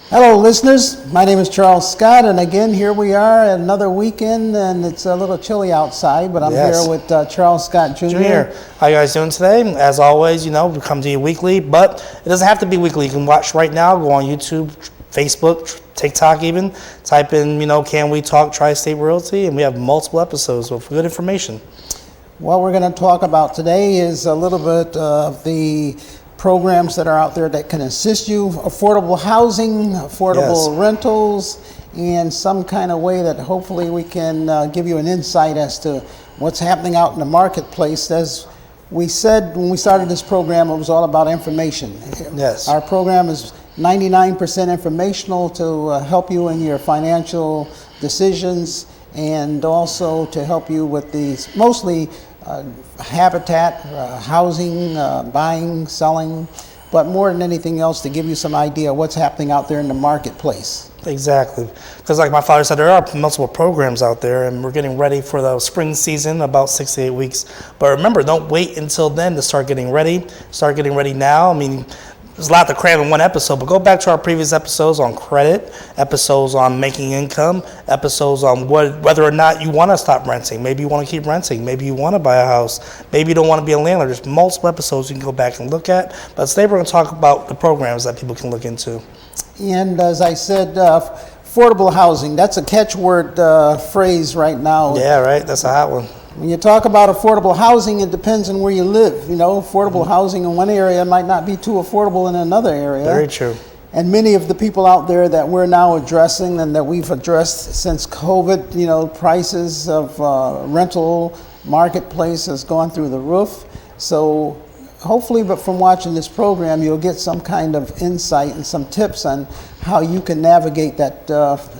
Hello, listeners. My name is Charles Scott, and again, here we are at another weekend, and it's a little chilly outside, but I'm here with Charles Scott Jr. How you guys doing today? As always, we come to you weekly, but it doesn't have to be weekly. You can watch right now, go on YouTube, Facebook, TikTok even, type in, Can We Talk Tri-State Realty, and we have multiple episodes with good information. What we're going to talk about today is a little bit of the programs that are out there that can assist you, affordable housing, affordable rentals, and some kind of way that hopefully we can give you an insight as to what's happening out in the marketplace. As we said when we started this program, it was all about information. Yes. Our program is 99% informational to help you in your financial decisions and also to help you with these mostly habitat, housing, buying, selling, but more than anything else to give you some idea of what's happening out there in the marketplace. Exactly. Because like my father said, there are multiple programs out there, and we're getting ready for the spring season, about 6 to 8 weeks. But remember, don't wait until then to start getting ready. Start getting ready now. There's a lot to cram in one episode, but go back to our previous episodes on credit, episodes on making income, episodes on whether or not you want to stop renting. Maybe you want to keep renting. Maybe you want to buy a house. Maybe you don't want to be a landlord. There's multiple episodes you can go back and look at. But today we're going to talk about the programs that people can look into. And as I said, affordable housing, that's a catchword phrase right now. Yeah, right. That's a hot one. When you talk about affordable housing, it depends on where you live. Affordable housing in one area might not be too affordable in another area. Very true. And many of the people out there that we're now addressing and that we've addressed since COVID, prices of rental marketplace has gone through the roof. So hopefully, but from watching this program, you'll get some kind of insight and some tips on how you can navigate that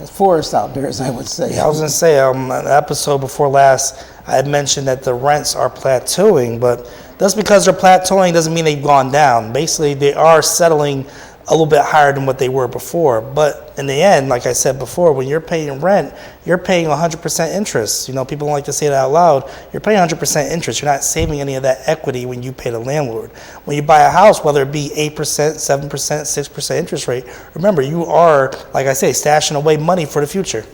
forest out there, as I would say. Yeah, I was going to say, an episode before last, I had mentioned that the rents are plateauing, but just because they're plateauing doesn't mean they've gone down. Basically, they are settling a little bit higher than what they were before. But in the end, like I said before, when you're paying rent, you're paying 100% interest. People don't like to say it out loud. You're paying 100% interest. You're not saving any of that equity when you pay the landlord. When you buy a house, whether it be 8%, 7%, 6% interest rate, remember, you are, like I say, stashing away money for the future.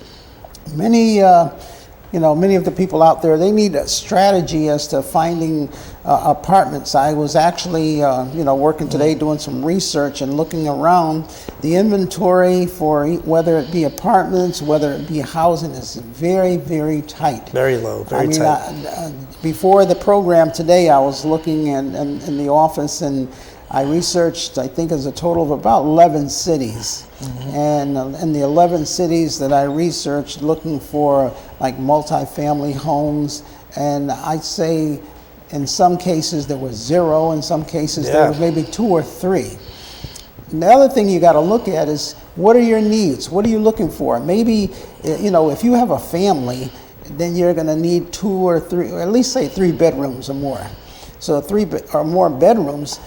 Many of the people out there, they need a strategy as to finding apartments. I was actually, working today doing some research and looking around. The inventory for whether it be apartments, whether it be housing is very, very tight. Very low, very tight. Before the program today, I was looking in the office and I researched, I think, as a total of about 11 cities. Mm-hmm. And in the 11 cities that I researched, looking for like multifamily homes, and I'd say in some cases there was 0, in some cases there was maybe 2 or 3. And the other thing you got to look at is, what are your needs? What are you looking for? Maybe, if you have a family, then you're going to need 2 or 3, or at least say 3 bedrooms or more. So 3 or more bedrooms.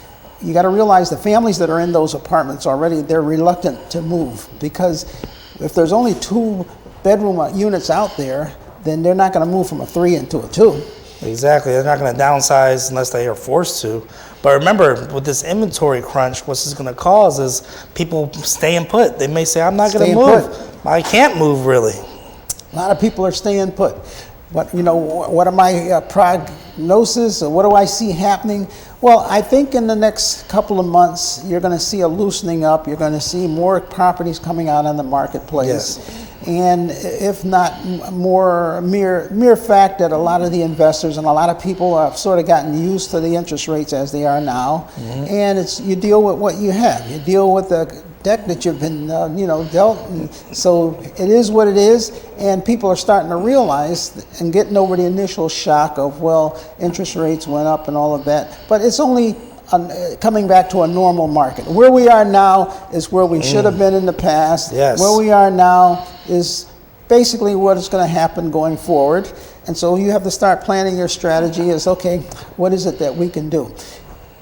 You got to realize the families that are in those apartments already, they're reluctant to move, because if there's only 2 bedroom units out there, then they're not going to move from a 3 into a 2. Exactly. They're not going to downsize unless they are forced to. But remember, with this inventory crunch, what this is going to cause is people staying put. They may say, I'm not going to move. I can't move, really. A lot of people are staying put. What are my prognosis, or what do I see happening? Well, I think in the next couple of months, you're going to see a loosening up. You're going to see more properties coming out on the marketplace. Yes. And if not more, mere fact that a lot of the investors and a lot of people have sort of gotten used to the interest rates as they are now. Mm-hmm. And you deal with what you have. You deal with the deck that you've been, dealt. And so it is what it is, and people are starting to realize and getting over the initial shock of, interest rates went up and all of that. But it's only coming back to a normal market. Where we are now is where we should have been in the past. Yes. Where we are now is basically what is going to happen going forward. And so you have to start planning your strategy as, okay, what is it that we can do?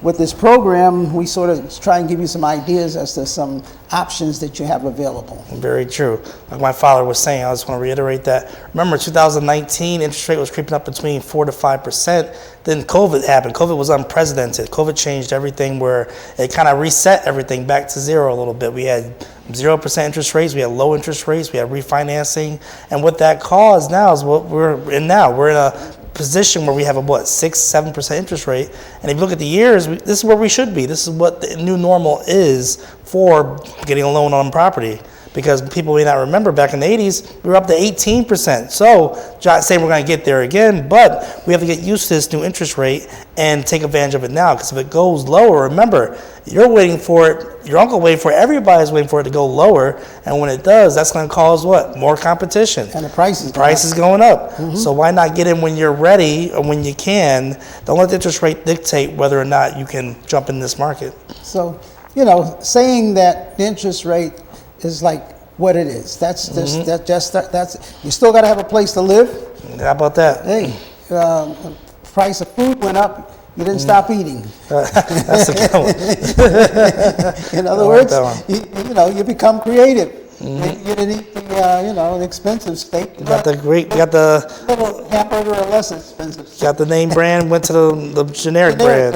with this program, we sort of try and give you some ideas as to some options that you have available. Very true. Like my father was saying, I just want to reiterate that. Remember, 2019, interest rate was creeping up between 4 to 5%. Then COVID happened. COVID was unprecedented. COVID changed everything, where it kind of reset everything back to zero a little bit. We had 0% interest rates, we had low interest rates, we had refinancing. And what that caused now is what we're in now. We're in a position where we have a 6-7% interest rate, and if you look at the years, this is where we should be. This is what the new normal is for getting a loan on property, because people may not remember back in the 80s we were up to 18%. So not saying we're going to get there again, but we have to get used to this new interest rate and take advantage of it now, because if it goes lower, remember, you're waiting for it, your uncle waiting for it, everybody's waiting for it to go lower, and when it does, that's going to cause what? More competition. And the price is going up. So why not get in when you're ready or when you can? Don't let the interest rate dictate whether or not you can jump in this market. So, saying that the interest rate is like what it is, that's that's you still got to have a place to live. How about that? Hey, price of food went up. You didn't stop eating. That's a good one. In other words, you become creative. You didn't eat the expensive steak. You got the little hamburger or less expensive steak. Got the name brand, went to the generic brand.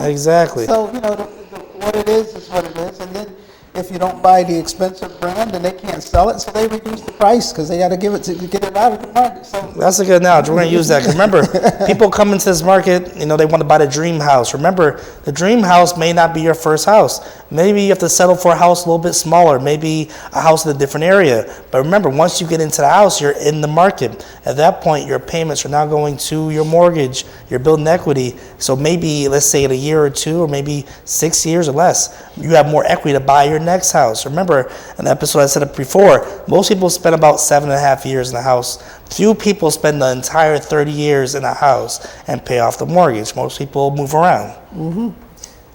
Exactly. So what it is what it is, and then if you don't buy the expensive brand, then they can't sell it, so they reduce the price because they got to give it to get it out of the market. So that's a good analogy. We're going to use that, because remember, people come into this market, they want to buy the dream house. Remember, the dream house may not be your first house. Maybe you have to settle for a house a little bit smaller, maybe a house in a different area. But remember, once you get into the house, you're in the market. At that point, your payments are now going to your mortgage. You're building equity. So maybe, let's say in a year or two, or maybe 6 years or less, you have more equity to buy your next house. Remember, in the episode I said it before, most people spend about 7.5 years in the house. Few people spend the entire 30 years in a house and pay off the mortgage. Most people move around.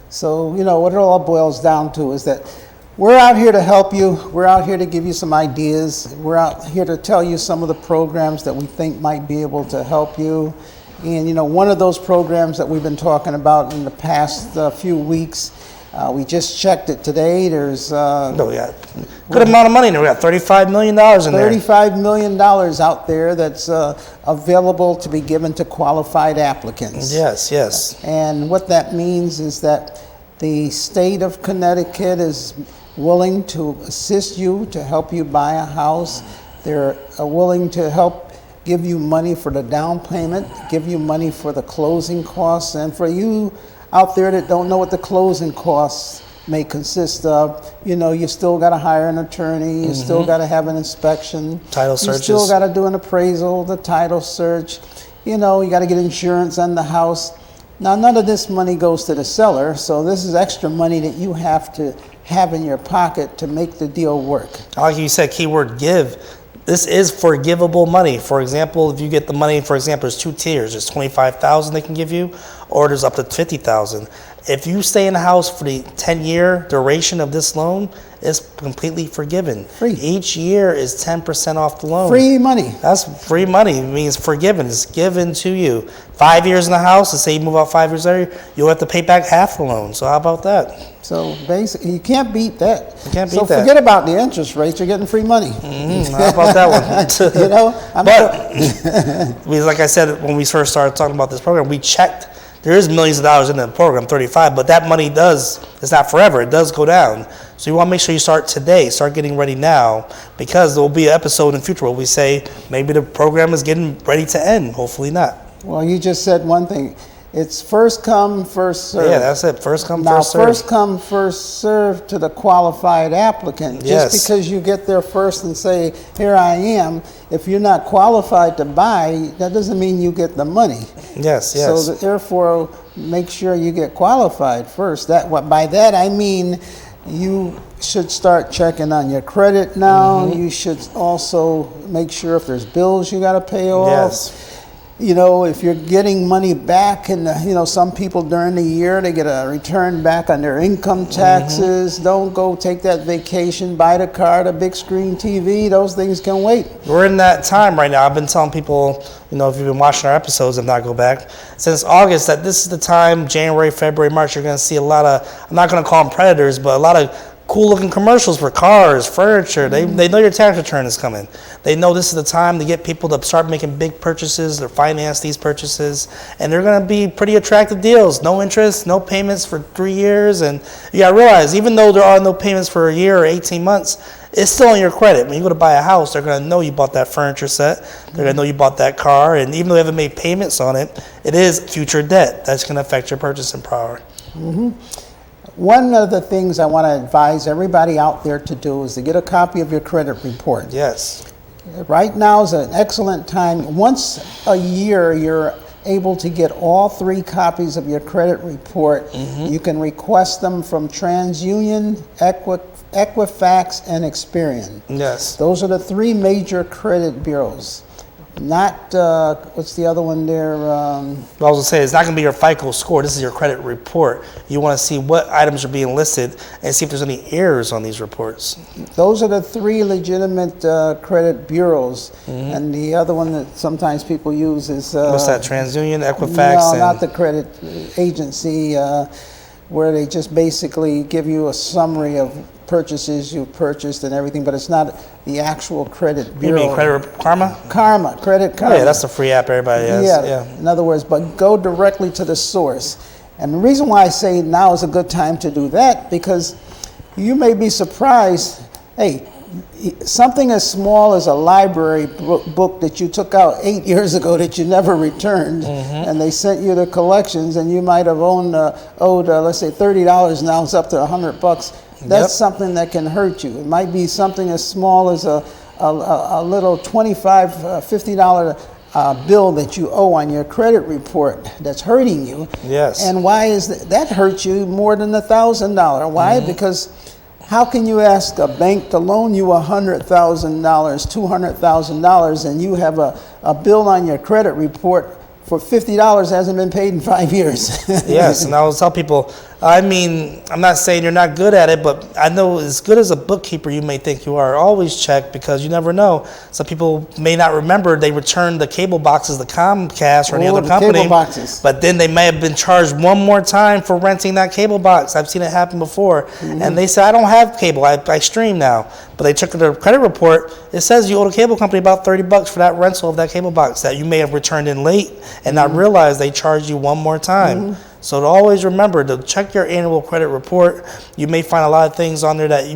So, what it all boils down to is that we're out here to help you. We're out here to give you some ideas. We're out here to tell you some of the programs that we think might be able to help you. And, one of those programs that we've been talking about in the past few weeks, we just checked it today. There's good amount of money in there. We got $35 million in there. $35 million out there that's available to be given to qualified applicants. Yes. And what that means is that the state of Connecticut is willing to assist you, to help you buy a house. They're willing to help give you money for the down payment, give you money for the closing costs, and for you out there that don't know what the closing costs may consist of, you still got to hire an attorney, you still got to have an inspection, title searches, you still got to do an appraisal, the title search, you got to get insurance on the house. Now, none of this money goes to the seller, so this is extra money that you have to have in your pocket to make the deal work. Like you said, keyword give. This is forgivable money. For example, if you get the money, for example, there's 2 tiers. There's $25,000 they can give you, or there's up to $50,000. If you stay in the house for the 10-year duration of this loan, it's completely forgiven. Free. Each year is 10% off the loan. Free money. That's free money. It means forgiven. It's given to you. 5 years in the house, and say you move out 5 years later, you'll have to pay back half the loan. So how about that? So basically, you can't beat that. You can't beat so that. Forget about the interest rates. You're getting free money. How about that one? But like I said, when we first started talking about this program, we checked. There is millions of dollars in the program, 35, but that money it's not forever. It does go down. So you want to make sure you start today. Start getting ready now, because there will be an episode in the future where we say maybe the program is getting ready to end. Hopefully not. Well, you just said one thing. It's first come, first serve. Yeah, that's it. First come, now, first serve. First come, first serve to the qualified applicant. Yes. Just because you get there first and say, here I am, if you're not qualified to buy, that doesn't mean you get the money. Yes. So therefore, make sure you get qualified first. By that I mean you should start checking on your credit now. You should also make sure if there's bills you got to pay off. Yes. you know, if you're getting money back, and you know, some people during the year they get a return back on their income taxes. Don't go take that vacation, buy the car, the big screen TV. Those things can wait. We're in that time right now. I've been telling people, you know, if you've been watching our episodes and not go back, since August, that this is the time, January, February, March, you're going to see a lot of, I'm not going to call them predators, but a lot of cool looking commercials for cars, furniture. They know your tax return is coming. They know this is the time to get people to start making big purchases or finance these purchases. And they're going to be pretty attractive deals. No interest, no payments for 3 years. And you got to realize, even though there are no payments for a year or 18 months, it's still on your credit. When you go to buy a house, they're going to know you bought that furniture set. They're going to know you bought that car. And even though you haven't made payments on it, it is future debt that's going to affect your purchasing power. One of the things I want to advise everybody out there to do is to get a copy of your credit report. Yes. Right now is an excellent time. Once a year, you're able to get all 3 copies of your credit report. You can request them from TransUnion, Equifax, and Experian. Yes. Those are the 3 major credit bureaus. Not, what's the other one there? Well, I was going to say, it's not going to be your FICO score. This is your credit report. You want to see what items are being listed and see if there's any errors on these reports. Those are the 3 legitimate credit bureaus. And the other one that sometimes people use is... What's that, TransUnion, Equifax? No, not the credit agency, where they just basically give you a summary of purchases you purchased and everything, but it's not the actual credit bureau. You mean Karma? Credit Karma. Oh, yeah, that's the free app everybody has. Yeah. In other words, but go directly to the source. And the reason why I say now is a good time to do that, because you may be surprised, hey, something as small as a library book that you took out 8 years ago that you never returned, and they sent you the collections, and you might have owed, let's say $30, now it's up to $100. That's something that can hurt you. It might be something as small as a little $25, $50 bill that you owe on your credit report that's hurting you. Yes. And why is that hurts you more than $1,000? Why? Because how can you ask a bank to loan you $100,000, $200,000, and you have a bill on your credit report for $50 hasn't been paid in 5 years? Yes, and I will tell people, I mean, I'm not saying you're not good at it, but I know as good as a bookkeeper you may think you are, always check, because you never know. Some people may not remember they returned the cable boxes, the Comcast or any other company, cable boxes. But then they may have been charged one more time for renting that cable box. I've seen it happen before. And they say, I don't have cable, I stream now. But they check their credit report, it says you owe the cable company about $30 for that rental of that cable box that you may have returned in late and not realize they charged you one more time. So to always remember to check your annual credit report. You may find a lot of things on there that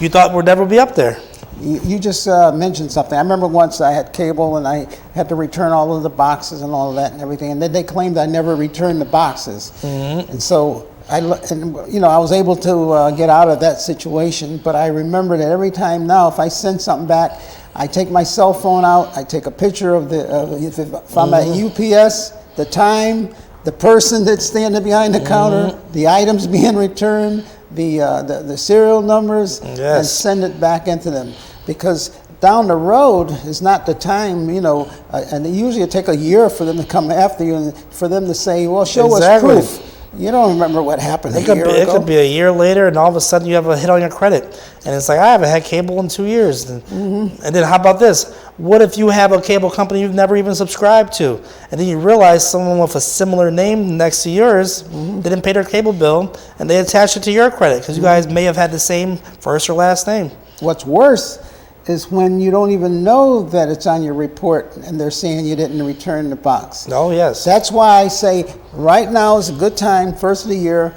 you thought would never be up there. You just mentioned something. I remember once I had cable and I had to return all of the boxes and all of that and everything, and then they claimed I never returned the boxes. And so I was able to get out of that situation. But I remember that every time now, if I send something back, I take my cell phone out, I take a picture of if I'm at UPS, the time, the person that's standing behind the counter, the items being returned, the serial numbers, and send it back into them. Because down the road is not the time, and usually it take a year for them to come after you and for them to say, well, show us proof. You don't remember what happened a year ago. It could be a year later, and all of a sudden you have a hit on your credit. And it's like, I haven't had cable in 2 years. And then how about this? What if you have a cable company you've never even subscribed to? And then you realize someone with a similar name next to yours didn't pay their cable bill, and they attached it to your credit because you guys may have had the same first or last name. What's worse is when you don't even know that it's on your report and they're saying you didn't return the box. Oh, yes. That's why I say right now is a good time, first of the year,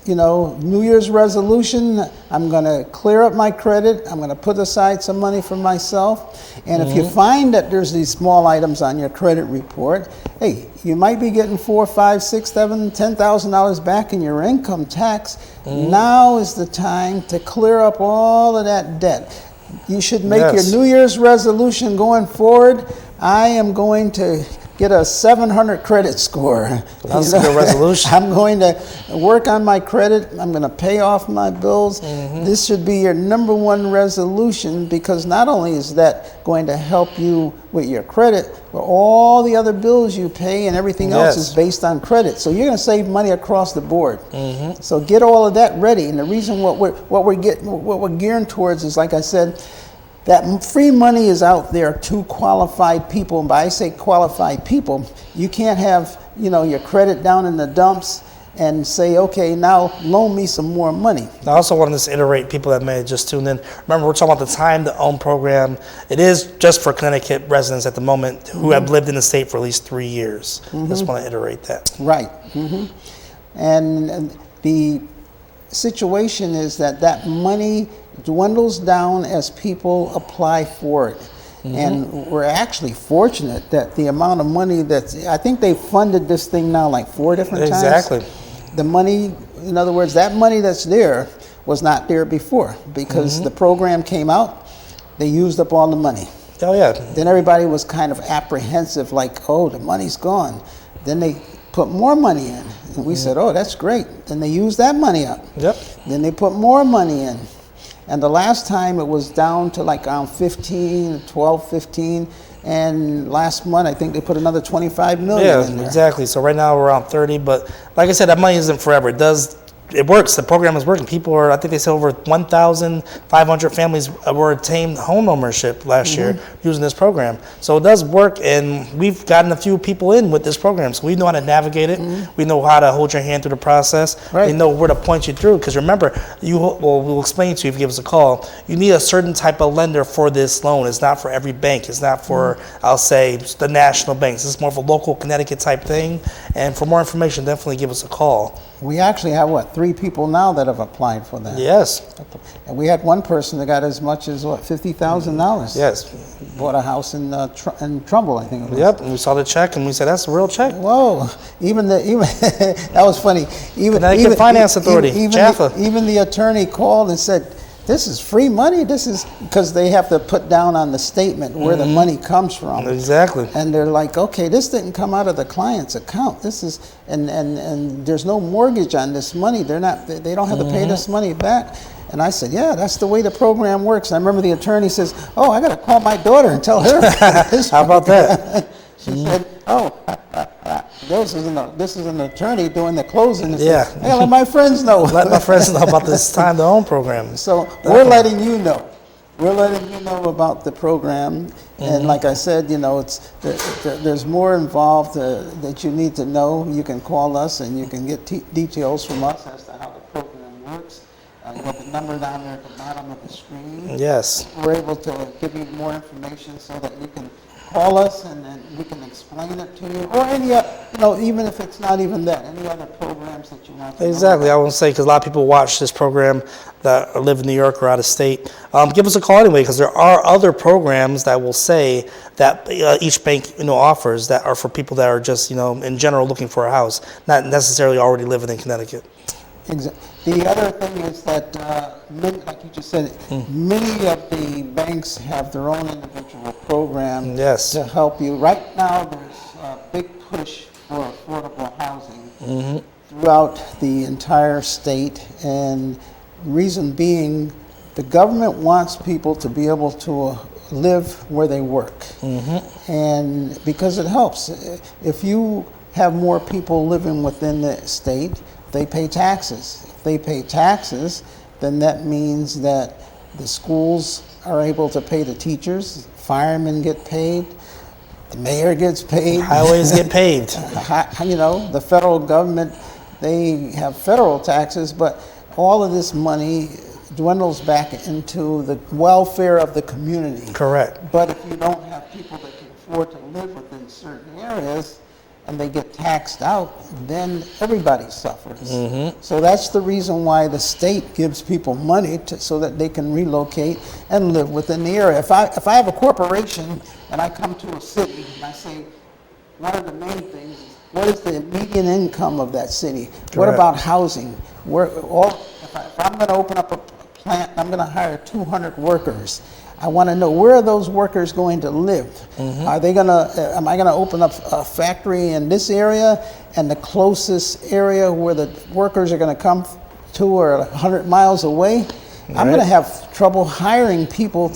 New Year's resolution, I'm going to clear up my credit. I'm going to put aside some money for myself. And if you find that there's these small items on your credit report, hey, you might be getting $4, $5, $6, $7, $10,000 back in your income tax. Now is the time to clear up all of that debt. You should make your New Year's resolution going forward. I am going to get a 700 credit score. That's a good resolution. I'm going to work on my credit. I'm going to pay off my bills. This should be your number one resolution, because not only is that going to help you with your credit, but all the other bills you pay and everything else is based on credit. So you're going to save money across the board. So get all of that ready. And the reason what we're gearing towards is, like I said, that free money is out there to qualified people. And by I say qualified people, you can't have, your credit down in the dumps and say, okay, now loan me some more money. I also wanted to iterate people that may have just tuned in. Remember, we're talking about the time to own program. It is just for Connecticut residents at the moment who have lived in the state for at least 3 years. Just want to iterate that. Right. And the situation is that money dwindles down as people apply for it. And we're actually fortunate that the amount of money I think they funded this thing now like 4 different times. Exactly. The money, in other words, that money that's there was not there before, because the program came out, they used up all the money. Oh, yeah. Then everybody was kind of apprehensive, like, oh, the money's gone. Then they put more money in. And we said, oh, that's great. Then they used that money up. Yep. Then they put more money in. And the last time it was down to like around 12, 15. And last month, I think they put another 25 million in there. Exactly. So right now we're around 30. But like I said, that money isn't forever. It works. The program is working. People I think they said over 1,500 families were attained home ownership last year using this program. So it does work, and we've gotten a few people in with this program. So we know how to navigate it. We know how to hold your hand through the process. Right. We know where to point you through. Because remember, we'll explain to you if you give us a call. You need a certain type of lender for this loan. It's not for every bank. It's not for, I'll say, the national banks. It's more of a local Connecticut type thing. And for more information, definitely give us a call. We actually have, 3 people now that have applied for that. Yes. And we had one person that got as much as, $50,000. Yes. Bought a house in Trumbull, I think it was. Yep. And we saw the check, and we said, that's a real check. Whoa. Even that was funny. Connecticut Finance Authority, Jaffa. Even the attorney called and said, this is free money. This is because they have to put down on the statement where the money comes from. Exactly. And they're like, okay, this didn't come out of the client's account. This is, and there's no mortgage on this money. They don't have to pay this money back. And I said, yeah, that's the way the program works. And I remember the attorney says, oh, I got to call my daughter and tell her. How about that? She said, oh, this is an attorney doing the closing. Yeah. Hey, let my friends know. Let my friends know about this time to own program. So we're letting you know. We're letting you know about the program. And like I said, there's more involved that you need to know. You can call us and you can get details from us as to how the program works. You have the number down there at the bottom of the screen. Yes. We're able to give you more information so that you can call us and then we can explain it to you, or any, even if it's not even that, any other programs that you want to Exactly. know I want to say, because a lot of people watch this program that live in New York or out of state. Give us a call anyway, because there are other programs that will say that each bank offers that are for people that are just in general looking for a house, not necessarily already living in Connecticut. Exactly. The other thing is that, like you just said, many of the banks have their own individual program to help you. Right now, there's a big push for affordable housing throughout the entire state, and reason being, the government wants people to be able to live where they work, and because it helps. If you have more people living within the state, they pay taxes. If they pay taxes, then that means that the schools are able to pay the teachers, firemen get paid, the mayor gets paid. Highways get paved. The federal government, they have federal taxes, but all of this money dwindles back into the welfare of the community. Correct. But if you don't have people that can afford to live within certain areas, and they get taxed out, then everybody suffers. So that's the reason why the state gives people money so that they can relocate and live within the area. If I have a corporation and I come to a city and I say, one of the main things is, what is the median income of that city? Correct. What about housing? If I'm going to open up a plant, I'm going to hire 200 workers. I want to know, where are those workers going to live? Are they am I gonna open up a factory in this area, and the closest area where the workers are gonna come to are 100 miles away? I'm going to have trouble hiring people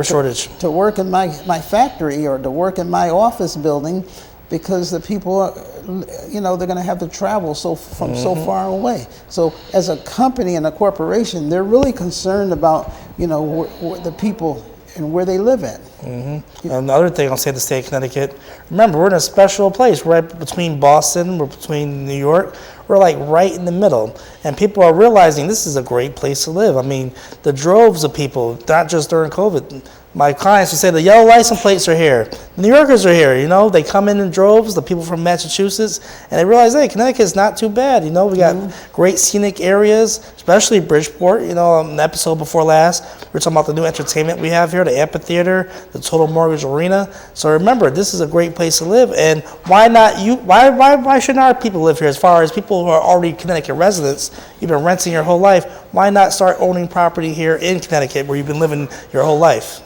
shortage to work in my factory or to work in my office building, because the people, they're going to have to travel from so far away. So as a company and a corporation, they're really concerned about, the people and where they live at. And the other thing I'll say, the state of Connecticut, remember, we're in a special place. We're right between Boston, we're between New York. We're like right in the middle, and people are realizing this is a great place to live. I mean, the droves of people, not just during COVID. My clients would say the yellow license plates are here. The New Yorkers are here, they come in droves, the people from Massachusetts, and they realize, hey, Connecticut's not too bad. We got great scenic areas, especially Bridgeport. An episode before last, we were talking about the new entertainment we have here, the amphitheater, the Total Mortgage Arena. So remember, this is a great place to live, and why not you? Why shouldn't our people live here? As far as people who are already Connecticut residents, you've been renting your whole life, why not start owning property here in Connecticut where you've been living your whole life?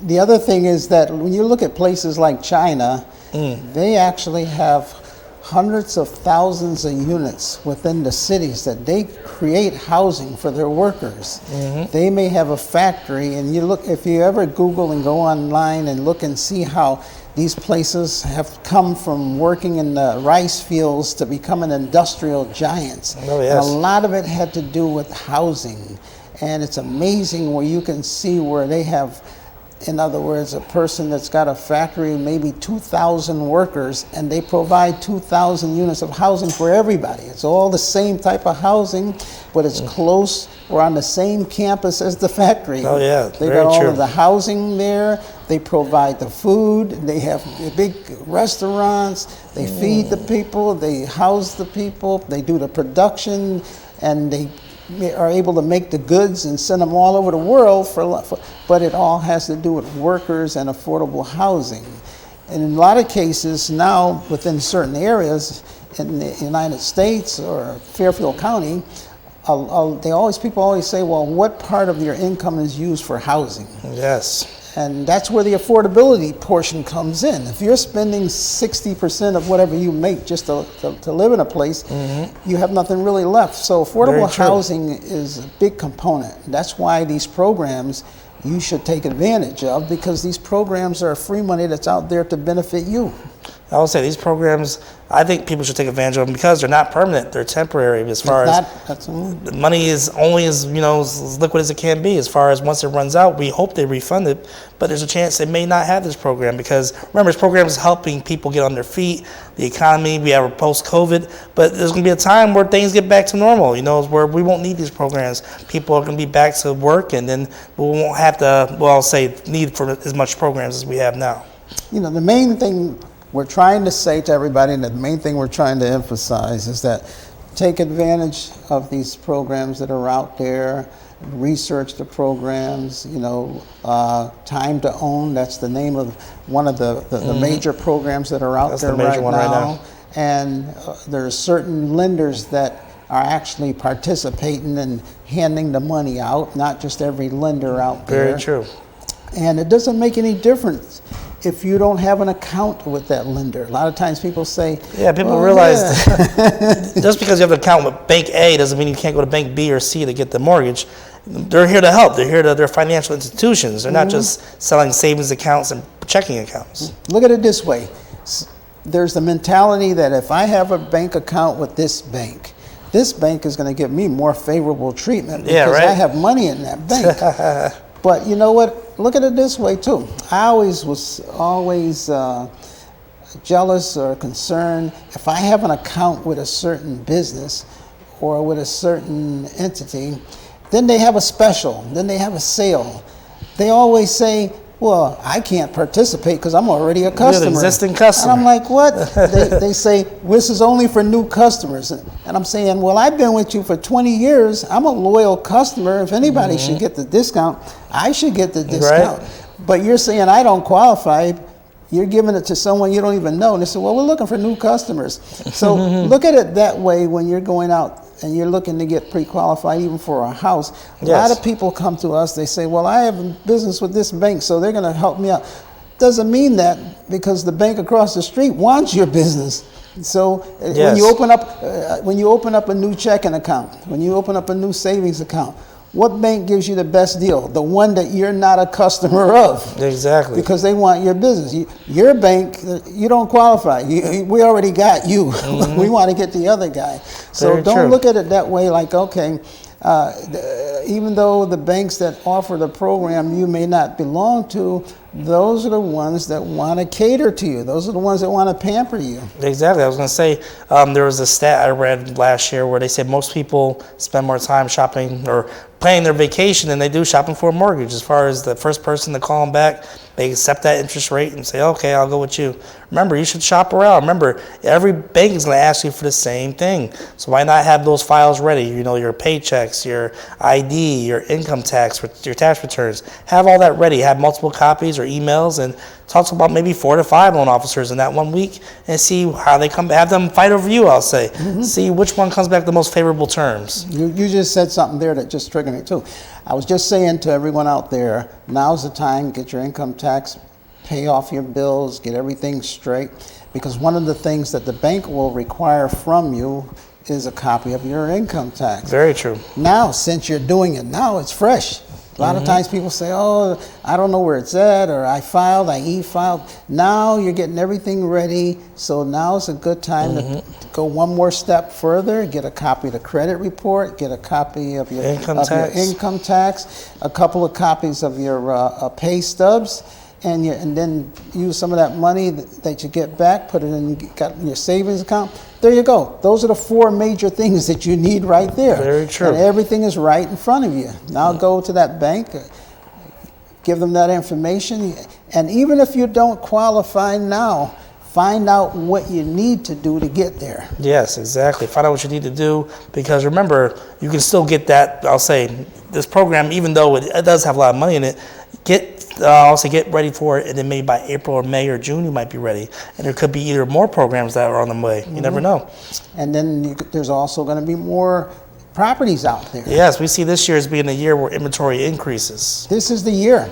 The other thing is that when you look at places like China, they actually have hundreds of thousands of units within the cities that they create housing for their workers. They may have a factory, and if you ever Google and go online and look and see how these places have come from working in the rice fields to becoming industrial giants. Oh, yes. And a lot of it had to do with housing. And it's amazing where you can see where they have, in other words, a person that's got a factory, maybe 2,000 workers, and they provide 2,000 units of housing for everybody. It's all the same type of housing, but it's close or on the same campus as the factory. Oh, yeah, they got all of the housing there. They provide the food. They have big restaurants. They feed the people. They house the people. They do the production, and they are able to make the goods and send them all over the world but it all has to do with workers and affordable housing. And in a lot of cases now, within certain areas in the United States or Fairfield County, people always say, well, what part of your income is used for housing? Yes. And that's where the affordability portion comes in. If you're spending 60% of whatever you make just to live in a place, you have nothing really left. So affordable housing is a big component. That's why these programs you should take advantage of, because these programs are free money that's out there to benefit you. I would say these programs, I think people should take advantage of them because they're not permanent. They're temporary. As far as the money is only as liquid as it can be. As far as once it runs out, we hope they refund it. But there's a chance they may not have this program because, remember, this program is helping people get on their feet, the economy. We have a post-COVID. But there's going to be a time where things get back to normal, where we won't need these programs. People are going to be back to work, and then we won't have to, need for as much programs as we have now. The main thing we're trying to say to everybody, and the main thing we're trying to emphasize, is that take advantage of these programs that are out there, research the programs, Time to Own, that's the name of one of the major programs that are out there right now. And there are certain lenders that are actually participating and handing the money out, not just every lender out there. Very true. And it doesn't make any difference if you don't have an account with that lender. A lot of times people say, people realize just because you have an account with Bank A doesn't mean you can't go to Bank B or C to get the mortgage. They're here to help. They're financial institutions. They're not just selling savings accounts and checking accounts. Look at it this way. There's the mentality that if I have a bank account with this bank is going to give me more favorable treatment because I have money in that bank. But you know what? Look at it this way too. I was always jealous or concerned if I have an account with a certain business or with a certain entity, then they have a special, then they have a sale. They always say, well, I can't participate because I'm already a customer. You're an existing customer. And I'm like, what? they say, this is only for new customers. And I'm saying, well, I've been with you for 20 years. I'm a loyal customer. If anybody should get the discount, I should get the discount. Right. But you're saying I don't qualify. You're giving it to someone you don't even know. And they say, well, we're looking for new customers. So look at it that way when you're going out and you're looking to get pre-qualified even for a house, a Yes. lot of people come to us, they say, well, I have a business with this bank, so they're going to help me out. Doesn't mean that, because the bank across the street wants your business. So Yes. when you open up a new checking account, when you open up a new savings account, what bank gives you the best deal? The one that you're not a customer of. Exactly. Because they want your business. Your bank, you don't qualify. We already got you. We want to get the other guy. So Very don't true. look at it that way, like, okay, even though the banks that offer the program you may not belong to, those are the ones that want to cater to you. Those are the ones that want to pamper you. Exactly. I was going to say, there was a stat I read last year where they said most people spend more time shopping or planning their vacation than they do shopping for a mortgage. As far as the first person to call them back, they accept that interest rate and say, okay, I'll go with you. Remember, you should shop around. Remember, every bank is going to ask you for the same thing. So why not have those files ready? You know, your paychecks, your ID, your income tax, your tax returns. Have all that ready. Have multiple copies or emails, and talk about maybe 4 to 5 loan officers in that 1 week and see how they come. Have them fight over you, I'll say. See which one comes back the most favorable terms. You just said something there that just triggered me too. I was just saying to everyone out there, now's the time, get your income tax, pay off your bills, get everything straight, because one of the things that the bank will require from you is a copy of your income tax. Very true. Now, since you're doing it now, it's fresh. A lot of times people say, oh, I don't know where it's at, or I e-filed. Now you're getting everything ready, so now's a good time to go one more step further, get a copy of the credit report, get a copy of your income tax, a couple of copies of your pay stubs, and then use some of that money that you get back, put it in your savings account. There you go. Those are the 4 major things that you need right there. Very true. And everything is right in front of you. Now go to that bank, give them that information, and even if you don't qualify now, find out what you need to do to get there. Yes, exactly. Find out what you need to do, because remember, you can still get that, I'll say, this program, even though it does have a lot of money in it, get ready for it, and then maybe by April or May or June you might be ready. And there could be either more programs that are on the way. You never know. And then there's also going to be more properties out there. Yes, we see this year as being a year where inventory increases. This is the year.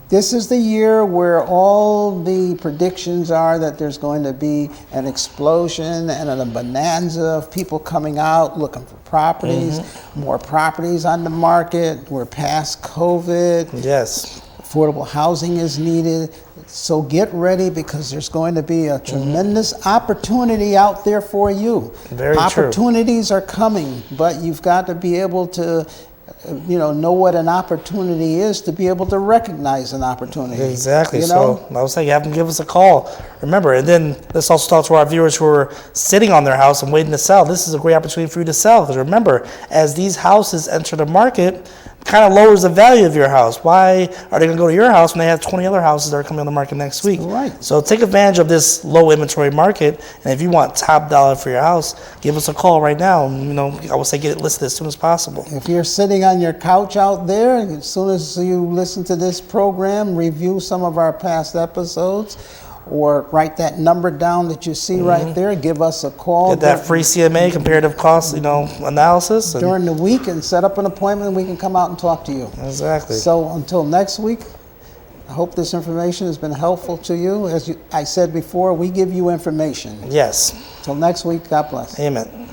This is the year where all the predictions are that there's going to be an explosion and a bonanza of people coming out looking for properties, more properties on the market. We're past COVID. Yes. Affordable housing is needed. So get ready, because there's going to be a tremendous opportunity out there for you. Very true. Opportunities are coming, but you've got to be able to know what an opportunity is to be able to recognize an opportunity. Exactly. So I would say have them give us a call. Remember, and then let's also talk to our viewers who are sitting on their house and waiting to sell. This is a great opportunity for you to sell, because remember, as these houses enter the market, kind of lowers the value of your house. Why are they going to go to your house when they have 20 other houses that are coming on the market next week? Right. So take advantage of this low inventory market, and if you want top dollar for your house, give us a call right now. I would say get it listed as soon as possible. If you're sitting on your couch out there, as soon as you listen to this program, review some of our past episodes, or write that number down that you see right there. Give us a call. Get that free CMA, comparative cost, analysis. During the week, and set up an appointment, and we can come out and talk to you. Exactly. So until next week, I hope this information has been helpful to you. I said before, we give you information. Yes. Till next week, God bless. Amen.